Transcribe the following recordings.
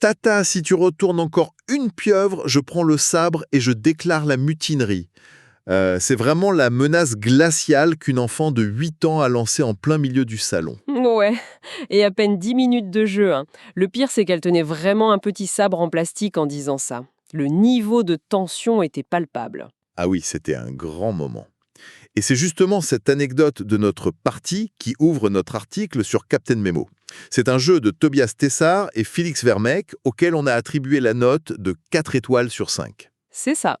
Tata, si tu retournes encore une pieuvre, je prends le sabre et je déclare la mutinerie. C'est vraiment la menace glaciale qu'une enfant de 8 ans a lancée en plein milieu du salon. Ouais, et à peine 10 minutes de jeu, hein. Le pire, c'est qu'elle tenait vraiment un petit sabre en plastique en disant ça. Le niveau de tension était palpable. Ah oui, c'était un grand moment. Et c'est justement cette anecdote de notre partie qui ouvre notre article sur Captain Memo. C'est un jeu de Tobias Tessar et Félix Vermeek auquel on a attribué la note de 4 étoiles sur 5. C'est ça.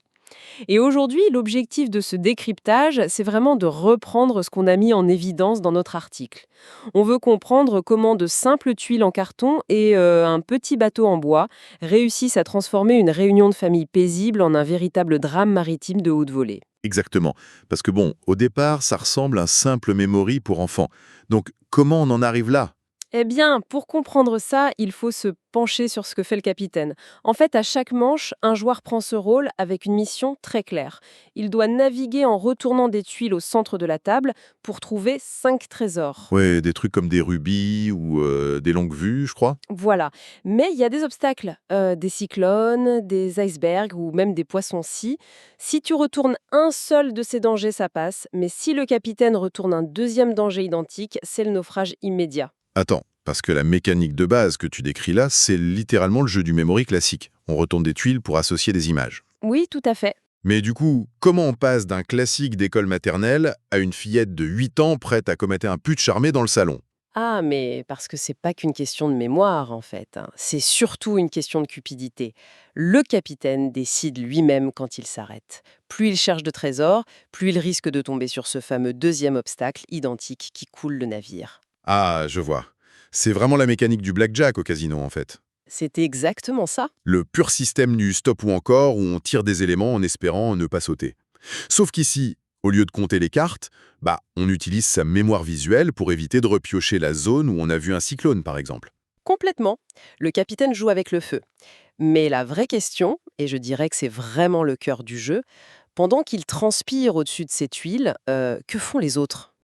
Et aujourd'hui, l'objectif de ce décryptage, c'est vraiment de reprendre ce qu'on a mis en évidence dans notre article. On veut comprendre comment de simples tuiles en carton et un petit bateau en bois réussissent à transformer une réunion de famille paisible en un véritable drame maritime de haute volée. Exactement. Parce que bon, au départ, ça ressemble à un simple memory pour enfants. Donc, comment on en arrive là? Eh bien, pour comprendre ça, il faut se pencher sur ce que fait le capitaine. En fait, à chaque manche, un joueur prend ce rôle avec une mission très claire. Il doit naviguer en retournant des tuiles au centre de la table pour trouver 5 trésors. Ouais, des trucs comme des rubis ou des longues vues, je crois. Voilà. Mais il y a des obstacles, des cyclones, des icebergs ou même des poissons-scies. Si tu retournes un seul de ces dangers, ça passe. Mais si le capitaine retourne un deuxième danger identique, c'est le naufrage immédiat. Attends, parce que la mécanique de base que tu décris là, c'est littéralement le jeu du memory classique. On retourne des tuiles pour associer des images. Oui, tout à fait. Mais du coup, comment on passe d'un classique d'école maternelle à une fillette de 8 ans prête à commettre un pute charmé dans le salon? Ah, mais parce que c'est pas qu'une question de mémoire, en fait, hein. C'est surtout une question de cupidité. Le capitaine décide lui-même quand il s'arrête. Plus il cherche de trésors, plus il risque de tomber sur ce fameux deuxième obstacle identique qui coule le navire. Ah, je vois. C'est vraiment la mécanique du blackjack au casino en fait. C'était exactement ça. Le pur système du stop ou encore où on tire des éléments en espérant ne pas sauter. Sauf qu'ici, au lieu de compter les cartes, on utilise sa mémoire visuelle pour éviter de repiocher la zone où on a vu un cyclone par exemple. Complètement. Le capitaine joue avec le feu. Mais la vraie question, et je dirais que c'est vraiment le cœur du jeu, pendant qu'il transpire au-dessus de ces tuiles, que font les autres?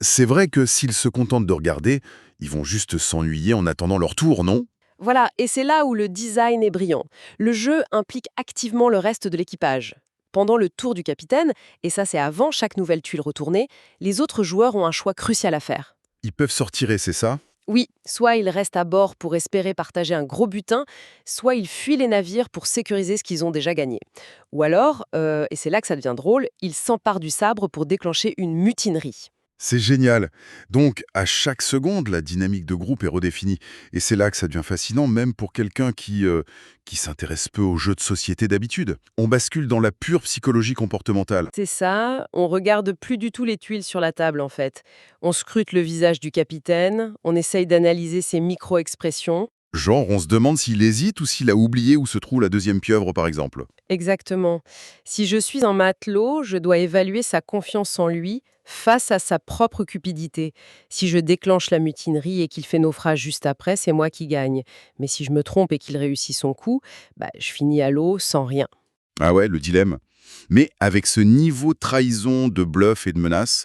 C'est vrai que s'ils se contentent de regarder, ils vont juste s'ennuyer en attendant leur tour, non? Voilà, et c'est là où le design est brillant. Le jeu implique activement le reste de l'équipage. Pendant le tour du capitaine, et ça c'est avant chaque nouvelle tuile retournée, les autres joueurs ont un choix crucial à faire. Ils peuvent se retirer, c'est ça? Oui, soit ils restent à bord pour espérer partager un gros butin, soit ils fuient les navires pour sécuriser ce qu'ils ont déjà gagné. Ou alors, et c'est là que ça devient drôle, ils s'emparent du sabre pour déclencher une mutinerie. C'est génial. Donc, à chaque seconde, la dynamique de groupe est redéfinie. Et c'est là que ça devient fascinant, même pour quelqu'un qui s'intéresse peu aux jeux de société d'habitude. On bascule dans la pure psychologie comportementale. C'est ça, on regarde plus du tout les tuiles sur la table en fait. On scrute le visage du capitaine, on essaye d'analyser ses micro-expressions. Genre, on se demande s'il hésite ou s'il a oublié où se trouve la deuxième pieuvre, par exemple. Exactement. Si je suis un matelot, je dois évaluer sa confiance en lui face à sa propre cupidité. Si je déclenche la mutinerie et qu'il fait naufrage juste après, c'est moi qui gagne. Mais si je me trompe et qu'il réussit son coup, je finis à l'eau sans rien. Ah ouais, le dilemme. Mais avec ce niveau de trahison, de bluff et de menace,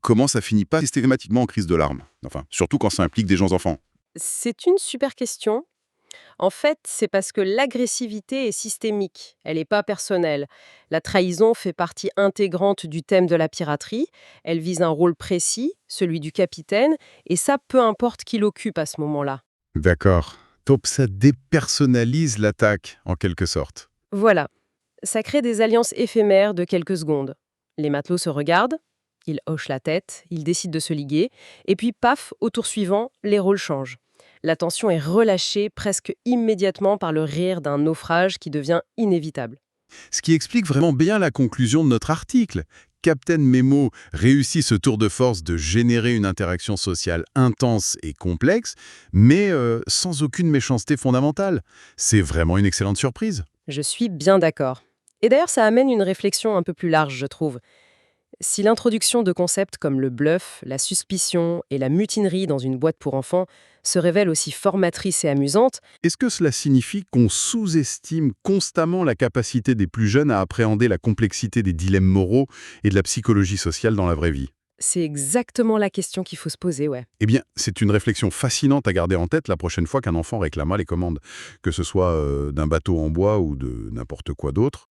comment ça finit pas systématiquement en crise de larmes? Enfin, surtout quand ça implique des gens enfants. C'est une super question. En fait, c'est parce que l'agressivité est systémique, elle n'est pas personnelle. La trahison fait partie intégrante du thème de la piraterie, elle vise un rôle précis, celui du capitaine, et ça peu importe qui l'occupe à ce moment-là. D'accord. Donc ça dépersonnalise l'attaque, en quelque sorte. Voilà, ça crée des alliances éphémères de quelques secondes. Les matelots se regardent, ils hochent la tête, ils décident de se liguer, et puis paf, au tour suivant, les rôles changent. La tension est relâchée presque immédiatement par le rire d'un naufrage qui devient inévitable. Ce qui explique vraiment bien la conclusion de notre article. Captain Memo réussit ce tour de force de générer une interaction sociale intense et complexe, mais sans aucune méchanceté fondamentale. C'est vraiment une excellente surprise. Je suis bien d'accord. Et d'ailleurs, ça amène une réflexion un peu plus large, je trouve. Si l'introduction de concepts comme le bluff, la suspicion et la mutinerie dans une boîte pour enfants se révèle aussi formatrice et amusante, Est-ce que cela signifie qu'on sous-estime constamment la capacité des plus jeunes à appréhender la complexité des dilemmes moraux et de la psychologie sociale dans la vraie vie? C'est exactement la question qu'il faut se poser, ouais. Eh bien, c'est une réflexion fascinante à garder en tête la prochaine fois qu'un enfant réclamera les commandes, que ce soit d'un bateau en bois ou de n'importe quoi d'autre.